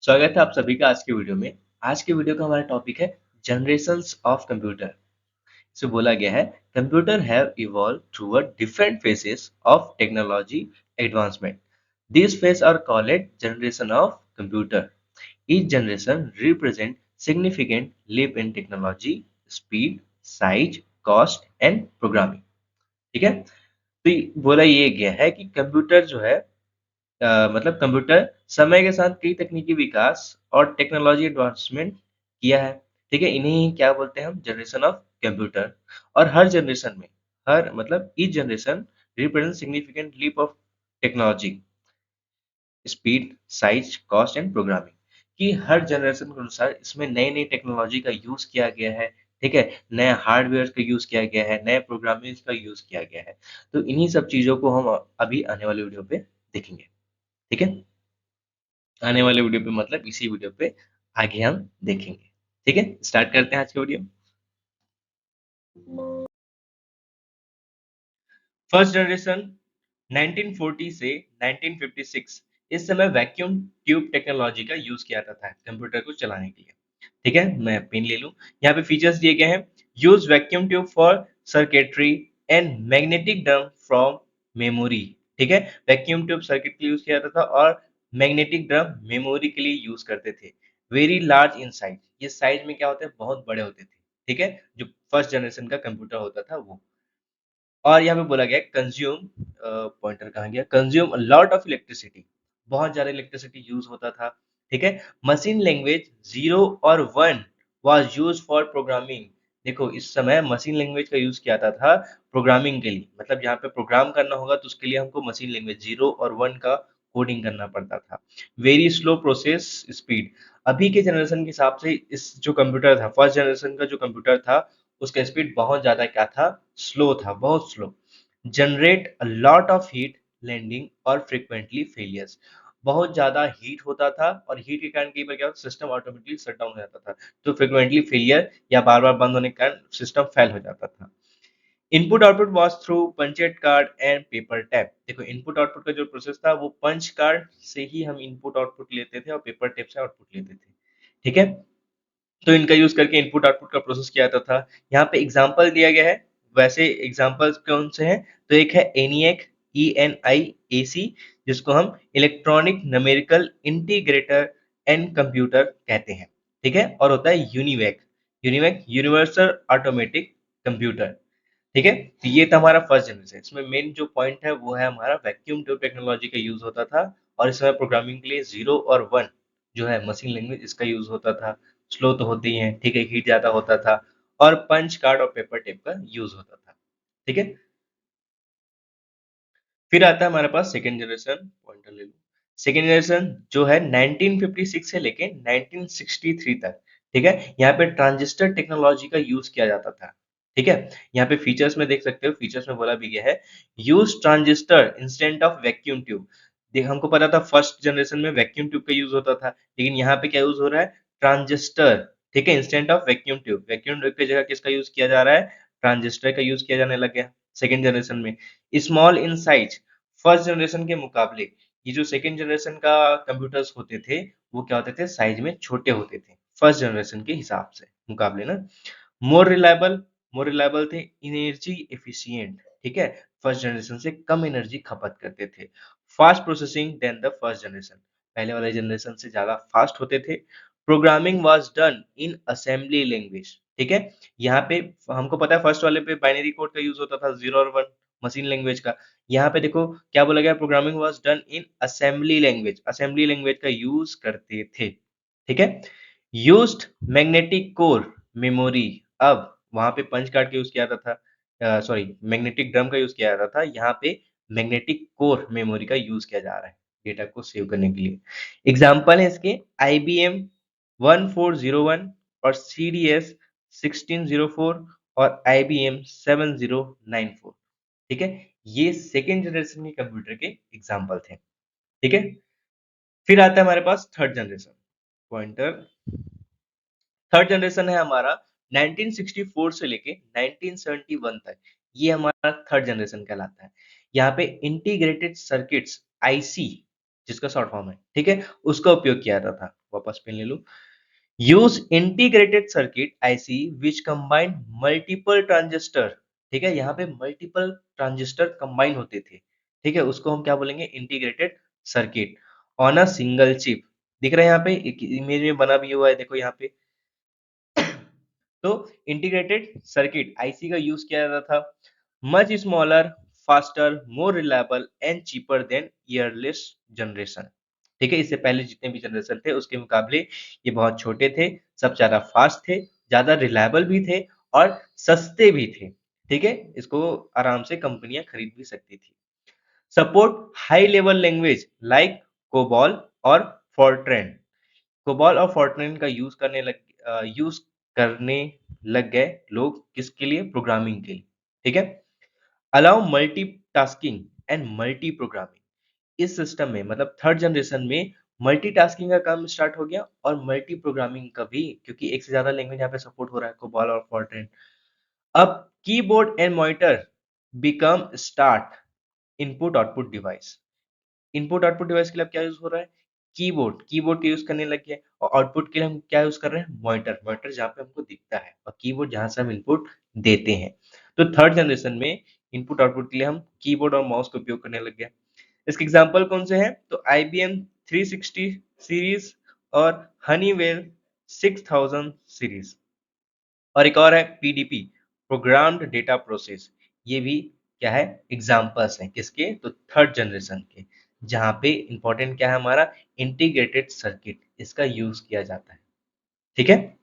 स्वागत है आप सभी का आज के वीडियो में। आज के वीडियो का हमारा टॉपिक है जनरेशंस ऑफ कंप्यूटर। इसे बोला गया है computer have evolve through a different phases of technology advancement. These phases are called generation of computer. Each generation represent significant leap in technology, speed, size, cost and programming. ठीक है, तो बोला ये गया है कि कंप्यूटर जो है मतलब कंप्यूटर समय के साथ कई तकनीकी विकास और टेक्नोलॉजी एडवांसमेंट किया है। ठीक है, इन्हीं क्या बोलते हैं हम जनरेशन ऑफ कंप्यूटर। और हर जनरेशन में हर मतलब each generation represent significant leap of technology, speed, size, cost and programming. कि हर जनरेशन के अनुसार इसमें नई नई टेक्नोलॉजी का यूज किया गया है। ठीक है, नए हार्डवेयर का यूज किया गया है, नए प्रोग्रामिंग का यूज किया गया है। तो इन्हीं सब चीजों को हम अभी आने वाले वीडियो पे देखेंगे। ठीक है, आने वाले वीडियो पे मतलब इसी वीडियो पे आगे हम देखेंगे। ठीक है, स्टार्ट करते हैं आज का वीडियो। फर्स्ट जनरेशन 1940 से 1956, इस समय वैक्यूम ट्यूब टेक्नोलॉजी का यूज किया जाता था कंप्यूटर को चलाने के लिए। ठीक है, मैं पेन ले लूं। यहाँ पे फीचर्स दिए गए हैं। Use vacuum tube for circuitry and magnetic drum from memory. ठीक है, वैक्यूम ट्यूब सर्किट के लिए यूज किया जाता था और मैग्नेटिक ड्रम मेमोरी के लिए यूज करते थे। वेरी लार्ज इन साइज, ये साइज में क्या होते हैं, बहुत बड़े होते थे। ठीक है, जो फर्स्ट जनरेशन का कंप्यूटर होता था वो। और यहाँ पे बोला गया कंज्यूम, पॉइंटर कहाँ गया, कंज्यूम लॉट ऑफ इलेक्ट्रिसिटी, बहुत ज्यादा इलेक्ट्रिसिटी यूज होता था। ठीक है, मशीन लैंग्वेज 0 और 1 वाज यूज फॉर प्रोग्रामिंग। देखो इस समय मशीन लैंग्वेज का यूज किया जाता था प्रोग्रामिंग के लिए, मतलब यहाँ पे प्रोग्राम करना होगा तो उसके लिए हमको मशीन लैंग्वेज 0 और 1 का कोडिंग करना पड़ता था। वेरी स्लो प्रोसेस स्पीड, अभी के जनरेशन के हिसाब से इस जो कंप्यूटर था, फर्स्ट जनरेशन का जो कंप्यूटर था, उसका स्पीड बहुत ज्यादा क्या था, स्लो था, बहुत slow. Generate a lot of heat landing और फ्रीक्वेंटली फेलियर्स, बहुत ज्यादा हीट होता था और हीट के कारण कई बार क्या होता सिस्टम ऑटोमेटिकली शट डाउन हो जाता था। तो फ्रीक्वेंटली फेलियर या बार बार बंद होने के कारण सिस्टम फेल हो जाता था। Input output was through punched card and paper tape. देखो इनपुट आउटपुट का जो प्रोसेस था वो पंच कार्ड से ही हम इनपुट आउटपुट लेते थे और पेपर टेप से आउटपुट लेते थे। ठीक है, तो इनका यूज करके इनपुट आउटपुट का प्रोसेस किया जाता था। यहाँ पे एग्जांपल दिया गया है। वैसे एग्जांपल्स कौन से हैं, तो एक है एनिएक, ENIAC, जिसको हम electronic numerical integrator and computer कहते हैं। ठीक है, और होता है UNIVAC, UNIVAC universal automatic computer. ठीक है, तो ये था हमारा फर्स्ट जनरेशन। इसमें मेन जो पॉइंट है वो है हमारा वैक्यूम ट्यूब टेक्नोलॉजी का यूज होता था। और इस समय प्रोग्रामिंग के लिए 0 और 1 जो है मशीन लैंग्वेज, इसका यूज होता था। स्लो तो होती ही है, ठीक है, हीट ज्यादा होता था। और पंच कार्ड और पेपर टेप का यूज होता था। ठीक है, फिर आता है हमारे पास सेकेंड जनरेशन, पॉइंटर ले लो। सेकेंड जनरेशन जो है 1956 से लेके 1963 तक। ठीक है, यहाँ पे ट्रांजिस्टर टेक्नोलॉजी का यूज किया जाता था। ठीक है, यहाँ पे फीचर्स में देख सकते हो, फीचर्स में बोला भी गया है use transistor instant of vacuum tube. देख हमको पता था फर्स्ट जनरेशन में वैक्यूम ट्यूब का यूज होता था, लेकिन यहाँ पे क्या यूज हो रहा है, ट्रांजिस्टर। ठीक है, instant of vacuum tube, vacuum tube की जगह किसका यूज किया जा रहा है, ट्रांजिस्टर का यूज किया जाने लग गया सेकेंड जनरेशन में। Small in size, first generation के मुकाबले ये जो सेकेंड जनरेशन का कंप्यूटर्स होते थे वो क्या होते थे, साइज में छोटे होते थे फर्स्ट जनरेशन के हिसाब से मुकाबले ना। मोर रिलायबल, मोर रिलायबल थे, एनर्जी एफिशिएंट। ठीक है, फर्स्ट जनरेशन से कम एनर्जी खपत करते थे। Fast processing than the first generation, पहले वाले जनरेशन से ज्यादा फास्ट होते थे। Programming was done in assembly language. ठीक है, यहाँ पे हमको पता है फर्स्ट वाले पे बाइनरी कोड का यूज होता था 0 और 1 मशीन लैंग्वेज का। यहाँ पे देखो क्या बोला गया, programming was done in assembly language, assembly language का यूज करते थे। ठीक है, यूज्ड मैग्नेटिक कोर मेमोरी, अब वहां पे पंच कार्ड का यूज किया जाता था, सॉरी मैग्नेटिक ड्रम का यूज किया जाता था, यहाँ पे मैग्नेटिक कोर मेमोरी का यूज किया जा रहा है डेटा को सेव करने के लिए। एग्जाम्पल है इसके IBM 1401 और CDS 1604 और IBM 7094। ठीक है, ये सेकेंड जनरेशन के कंप्यूटर के एग्जाम्पल थे। ठीक है, फिर आता है हमारे पास third generation, pointer. Third generation है हमारा 1964 से लेके 1971 तक, ये हमारा थर्ड जनरेशन कहलाता है। यहाँ पे इंटीग्रेटेड सर्किट्स, IC जिसका शॉर्ट फॉर्म है, ठीक है, उसका उपयोग किया जाता था। वापस पेन ले लूं। यूज इंटीग्रेटेड सर्किट आईसी विच कंबाइन मल्टीपल ट्रांजिस्टर। ठीक है, यहाँ पे मल्टीपल ट्रांजिस्टर कंबाइन होते थे। ठीक है, उसको हम क्या बोलेंगे, integrated circuit on a single chip. दिख रहा है यहाँ पे एक इमेज में बना भी हुआ है, देखो यहाँ पे। तो इंटीग्रेटेड सर्किट आईसी का यूज किया जाता था। Much smaller, faster, more reliable and cheaper than earless generation. ठीक है, इससे पहले जितने भी जनरेशन थे उसके मुकाबले ये बहुत छोटे थे, सब ज्यादा फास्ट थे, ज्यादा रिलायबल भी थे और सस्ते भी थे। ठीक है, इसको आराम से कंपनियां खरीद भी सकती थी। Support high level language like COBOL और फोर्ट्रेन। कोबॉल और फोर्ट्रेन का यूज करने लग गए लोग, किसके लिए, प्रोग्रामिंग के लिए। ठीक है, allow multitasking and multi programming. इस सिस्टम में मतलब थर्ड जनरेशन में मल्टीटास्किंग का काम स्टार्ट हो गया और मल्टी प्रोग्रामिंग का भी, क्योंकि एक से ज्यादा लैंग्वेज यहाँ पे सपोर्ट हो रहा है, कोबॉल और फोर्ट्रेन। अब keyboard and monitor become start input output device. Input output device के लिए अब क्या यूज हो रहा है, कीबोर्ड। कीबोर्ड का यूज करने लग गया और आउटपुट के लिए हम क्या यूज कर रहे हैं, मॉनिटर। मॉनिटर जहाँ पे हमको दिखता है और कीबोर्ड जहां से हम इनपुट देते हैं। तो थर्ड जनरेशन में इनपुट आउटपुट के लिए हम कीबोर्ड और माउस का उपयोग करने लग गया। इसके एग्जांपल कौन से हैं, तो IBM 360 सीरीज और हनीवेल 6000 सीरीज। और एक और है PDP, प्रोग्राम्ड डेटा प्रोसेस। ये भी क्या है, एग्जांपल्स हैं किसके, तो थर्ड जनरेशन के, जहां पे इंपॉर्टेंट क्या है हमारा, इंटीग्रेटेड सर्किट, इसका यूज किया जाता है। ठीक है,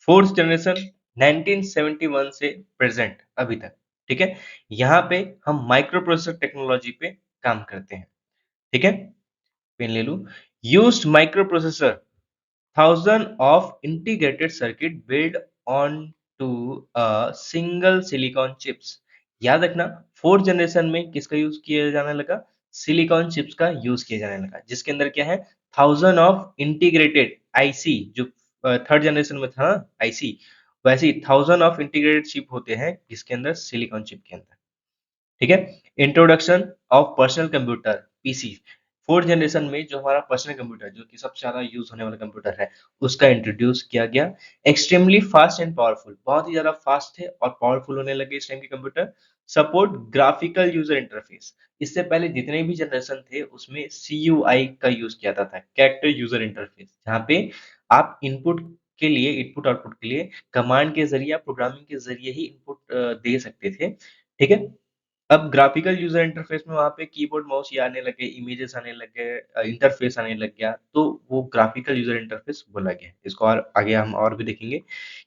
फोर्थ जनरेशन 1971 से प्रेजेंट अभी तक। ठीक है, यहाँ पे हम माइक्रो प्रोसेसर टेक्नोलॉजी पे काम करते हैं। ठीक है, पेन ले लू। Used micro processor thousand of integrated circuit built onto a single silicon chips। याद रखना, फोर्थ जनरेशन में किसका यूज किया जाने लगा, सिलिकॉन चिप्स का यूज किया जाने लगा, जिसके अंदर क्या है, थाउजेंड ऑफ इंटीग्रेटेड आईसी। जो थर्ड जनरेशन में था आईसी, वैसे ही थाउजेंड ऑफ इंटीग्रेटेड चिप होते हैं जिसके अंदर, सिलिकॉन चिप के अंदर। ठीक है, introduction of personal computer PC. Fourth generation में जो हमारा पर्सनल कंप्यूटर, जो कि सबसे ज्यादा यूज होने वाला कंप्यूटर है, उसका इंट्रोड्यूस किया गया। एक्सट्रीमली फास्ट एंड पावरफुल, बहुत ही ज्यादा फास्ट थे और पावरफुल होने लगे इस टाइम के computer. Support graphical user interface. इससे पहले जितने भी जनरेशन थे उसमें CUI का यूज किया जाता था, कैरेक्टर यूजर इंटरफेस, जहाँ पे आप इनपुट आउटपुट के लिए कमांड के जरिए, प्रोग्रामिंग के जरिए ही इनपुट दे सकते थे। ठीक है, अब ग्राफिकल यूजर इंटरफेस में वहां पे कीबोर्ड माउस ये आने लगे, इमेजेस आने लगे, इंटरफेस आने लग गया, तो वो ग्राफिकल यूजर इंटरफेस बोला गया। इसको और आगे हम और भी देखेंगे।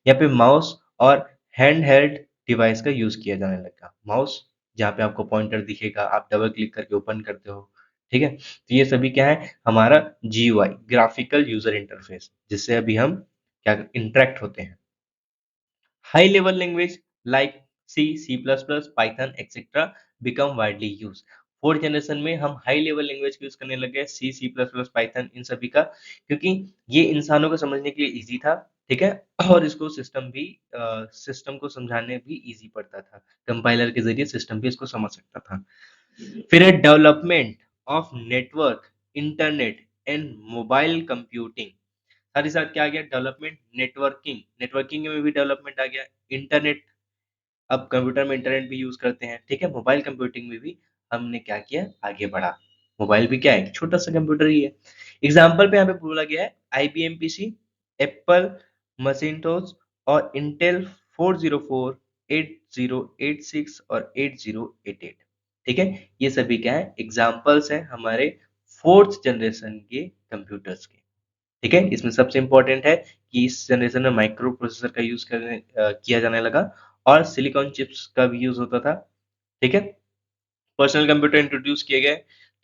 यहाँ पे माउस और हैंड हेल्ड डिवाइस का यूज किया जाने लगा। माउस जहाँ पे आपको पॉइंटर दिखेगा, आप डबल क्लिक करके ओपन करते हो। ठीक है, तो ये सभी क्या है, हमारा GUI, ग्राफिकल यूजर इंटरफेस, जिससे अभी हम क्या इंटरेक्ट होते हैं। High level language like C, C++, Python, etc. become widely used। Fourth generation में हम हाई लेवल लैंग्वेज यूज करने लगे, C++, पाइथन, इन सभी का, क्योंकि ये इंसानों को समझने के लिए इजी था। ठीक है, और इसको सिस्टम को समझाने भी इजी पड़ता था, कंपाइलर के जरिए सिस्टम भी इसको समझ सकता था। फिर है development of network, internet and mobile computing. साथ ही साथ क्या आ गया, डेवलपमेंट, नेटवर्किंग, नेटवर्किंग में भी डेवलपमेंट आ गया। इंटरनेट, अब कंप्यूटर में इंटरनेट भी यूज करते हैं। ठीक है, मोबाइल कंप्यूटिंग में भी हमने क्या किया, आगे बढ़ा। मोबाइल भी क्या है, एक छोटा सा कंप्यूटर ही है। एग्जाम्पल पे यहाँ पे बोला गया है IBM PC, एप्पल मसिंटोस और इंटेल 404, 8086 और 8088। ठीक है, ये सभी क्या है, एग्जाम्पल्स हैं हमारे फोर्थ जनरेशन के कंप्यूटर्स के। ठीक है, इसमें सबसे इंपॉर्टेंट है कि इस जनरेशन में माइक्रो प्रोसेसर का किया जाने लगा और सिलिकॉन चिप्स का भी यूज होता था। ठीक है, पर्सनल कंप्यूटर इंट्रोड्यूस किए गए।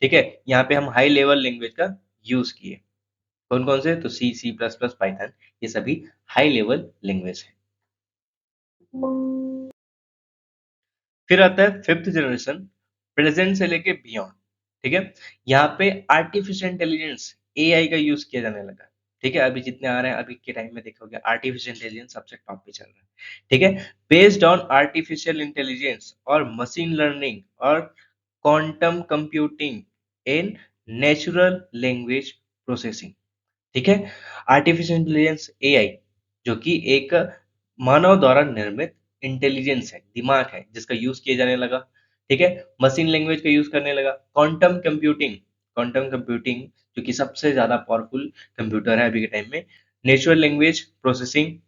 ठीक है, यहाँ पे हम हाई लेवल लैंग्वेज का यूज किए। कौन कौन से, तो C++, पाइथन, ये सभी हाई लेवल लैंग्वेज है। फिर आता है फिफ्थ जनरेशन, प्रेजेंट से लेके बियॉन्ड। ठीक है, यहाँ पे आर्टिफिशियल इंटेलिजेंस, AI का यूज किया जाने लगा। ठीक है, अभी जितने आ रहे हैं अभी के टाइम में देखोगे, आर्टिफिशियल इंटेलिजेंस सबसे टॉप पे चल रहा है। ठीक है, बेस्ड ऑन आर्टिफिशियल इंटेलिजेंस और मशीन लर्निंग और quantum computing in natural language processing. ठीक है। आर्टिफिशियल इंटेलिजेंस एआई जो कि एक मानव द्वारा निर्मित इंटेलिजेंस है, दिमाग है, जिसका यूज किया जाने लगा। ठीक है। मशीन लैंग्वेज का यूज करने लगा। क्वांटम कंप्यूटिंग जो कि सबसे ज्यादा पावरफुल कंप्यूटर है अभी के टाइम में। Natural language processing.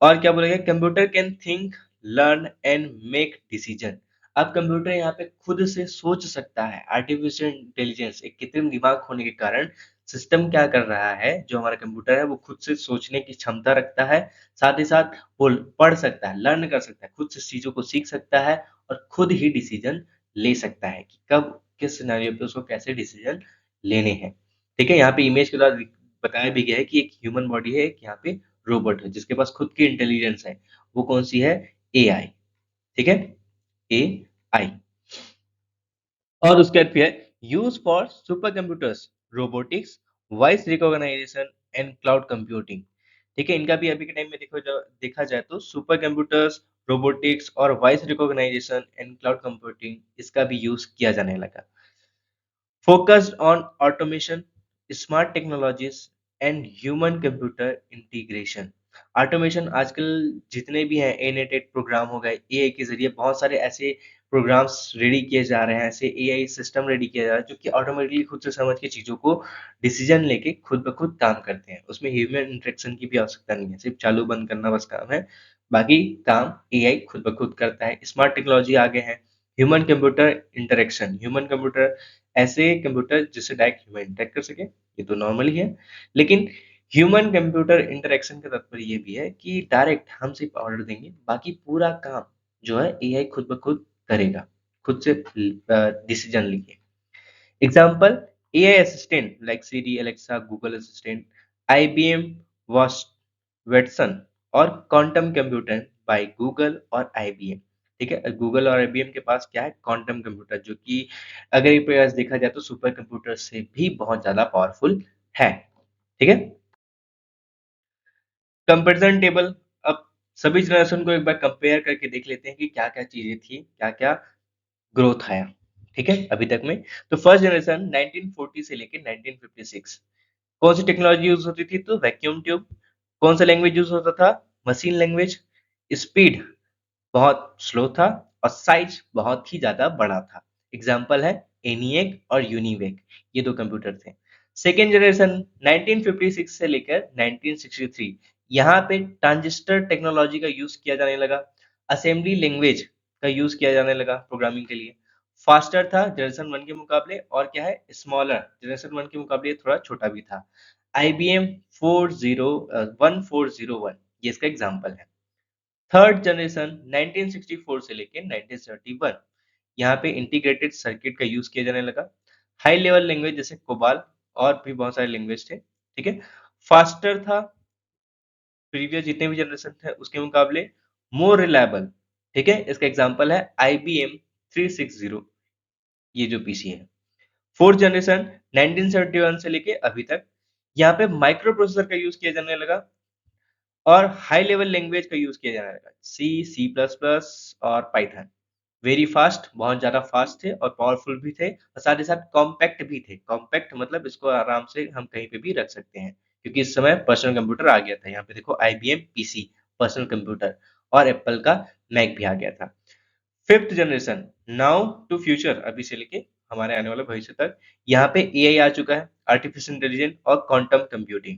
और क्या बोला गया, computer can think, learn and make decision. अब कंप्यूटर यहाँ पे खुद से सोच सकता है। आर्टिफिशियल इंटेलिजेंस एक कृत्रिम दिमाग होने के कारण सिस्टम क्या कर रहा है, जो हमारा कंप्यूटर है वो खुद से सोचने की क्षमता रखता है। साथ ही साथ वो पढ़ सकता है, लर्न कर सकता है, खुद से चीजों को सीख सकता है और खुद ही डिसीजन ले सकता है कि कब किस सिनेरियो पे उसको कैसे डिसीजन लेने हैं। ठीक है। यहाँ पे इमेज के द्वारा बताया भी गया है कि एक ह्यूमन बॉडी है, एक यहाँ पे रोबोट है जिसके पास खुद की इंटेलिजेंस है। वो कौन सी है? एआई। ठीक है। एआई। और उसके बाद फिर है use for super computers, robotics, voice recognisation and cloud computing. ठीक है। इनका भी अभी के टाइम में देखा जाए तो सुपर कंप्यूटर्स, रोबोटिक्स और voice recognisation and cloud computing इसका भी यूज किया जाने लगा। Focused on automation, smart technologies and human computer integration। Automation आजकल जितने भी हैं एनेटेड प्रोग्राम हो गए, एआई के जरिए बहुत सारे ऐसे प्रोग्राम्स रेडी किए जा रहे हैं, ऐसे एआई सिस्टम रेडी किया जा रहा है जो कि ऑटोमेटिकली खुद से समझ के चीजों को डिसीजन लेके खुद ब खुद काम करते हैं। उसमें ह्यूमन इंटरेक्शन की भी आवश्यकता नहीं है, सिर्फ चालू बंद करना बस काम है। बाकी काम एआई खुद ब खुद करता है। स्मार्ट टेक्नोलॉजी आगे है। Human computer interaction, human computer ऐसे कंप्यूटर जिससे डायरेक्ट ह्यूमन इंटरेक्ट कर सके, ये तो नॉर्मल ही है। लेकिन ह्यूमन कंप्यूटर इंटरेक्शन का तात्पर्य ये भी है कि डायरेक्ट हम सिर्फ ऑर्डर देंगे, बाकी पूरा काम जो है एआई खुद ब खुद करेगा, खुद से डिसीजन लेंगे। Example, AI assistant like Siri, Alexa, Google assistant, IBM Watson और क्वांटम कंप्यूटर बाय गूगल और आईबीएम। ठीक है। गूगल और आईबीएम के पास क्या है? क्वांटम कंप्यूटर, जो कि अगर एक प्रकार से देखा जाए तो सुपर कंप्यूटर से भी बहुत ज्यादा पावरफुल है। ठीक है। Comparison table. अब सभी जनरेशन को एक बार कंपेयर करके देख लेते हैं कि क्या क्या चीजें थी, क्या क्या ग्रोथ आया। ठीक है। अभी तक में तो फर्स्ट जनरेशन 1940 से लेके 1956 कौन सी टेक्नोलॉजी यूज होती थी? तो वैक्यूम ट्यूब। कौन सा लैंग्वेज यूज होता था? Machine language. स्पीड बहुत स्लो था और साइज बहुत ही ज्यादा बड़ा था। एग्जाम्पल है एनिएक और यूनिवेक, ये दो कंप्यूटर थे। सेकेंड जनरेशन 1956 से लेकर 1963, यहाँ पे ट्रांजिस्टर टेक्नोलॉजी का यूज किया जाने लगा। असेंबली लैंग्वेज का यूज किया जाने लगा प्रोग्रामिंग के लिए। फास्टर था जनरेशन वन के मुकाबले, और क्या है, स्मॉलर जनरेशन वन के मुकाबले थोड़ा छोटा भी था। आईबीएम 1401, ये इसका एग्जाम्पल है। थर्ड जनरेशन 1964 से लेके 1971, यहाँ पे इंटीग्रेटेड सर्किट का यूज किया जाने लगा। हाई लेवल लैंग्वेज जैसे कोबाल और भी बहुत सारे लैंग्वेज थे। ठीक है। फास्टर था प्रीवियस जितने भी जनरेशन थे उसके मुकाबले, मोर रिलायबल। ठीक है। इसका एग्जांपल है आईबीएम 360, ये जो पीसी है। फोर्थ जनरेशन 1971 से लेके अभी तक, यहाँ पे माइक्रो प्रोसेसर का यूज किया जाने लगा और हाई लेवल लैंग्वेज का यूज किया जाने लगा, सी, सी प्लस प्लस और पाइथन। वेरी फास्ट, बहुत ज्यादा फास्ट थे और पावरफुल भी थे, और साथ ही साथ कॉम्पैक्ट भी थे। कॉम्पैक्ट मतलब इसको आराम से हम कहीं पे भी रख सकते हैं, क्योंकि इस समय पर्सनल कंप्यूटर आ गया था। यहाँ पे देखो आईबीएम पीसी पर्सनल कंप्यूटर, और एप्पल का मैक भी आ गया था। Fifth generation now to future, अभी से लेके हमारे आने वाले भविष्य तक, यहाँ पे एआई आ चुका है, आर्टिफिशियल इंटेलिजेंस और quantum computing.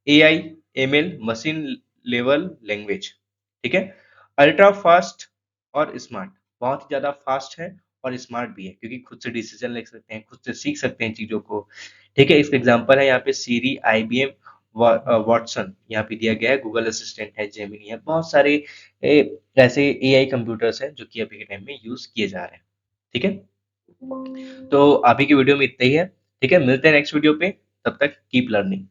AI, ML, machine level language. ठीक है। अल्ट्रा फास्ट और स्मार्ट, बहुत ही ज्यादा फास्ट है और स्मार्ट भी है, क्योंकि खुद से डिसीजन ले सकते हैं, खुद से सीख सकते हैं चीजों को। ठीक है। इसका एग्जांपल है यहाँ पे सीरी, आईबीएम, वाटसन यहाँ पे दिया गया है, गूगल असिस्टेंट है, जेमिनी है, बहुत सारे ऐसे एआई कंप्यूटर्स हैं जो कि अभी के टाइम में यूज किए जा रहे हैं। ठीक है। तो अभी की वीडियो में इतना ही है। ठीक है। मिलते हैं नेक्स्ट वीडियो पे, तब तक कीप लर्निंग।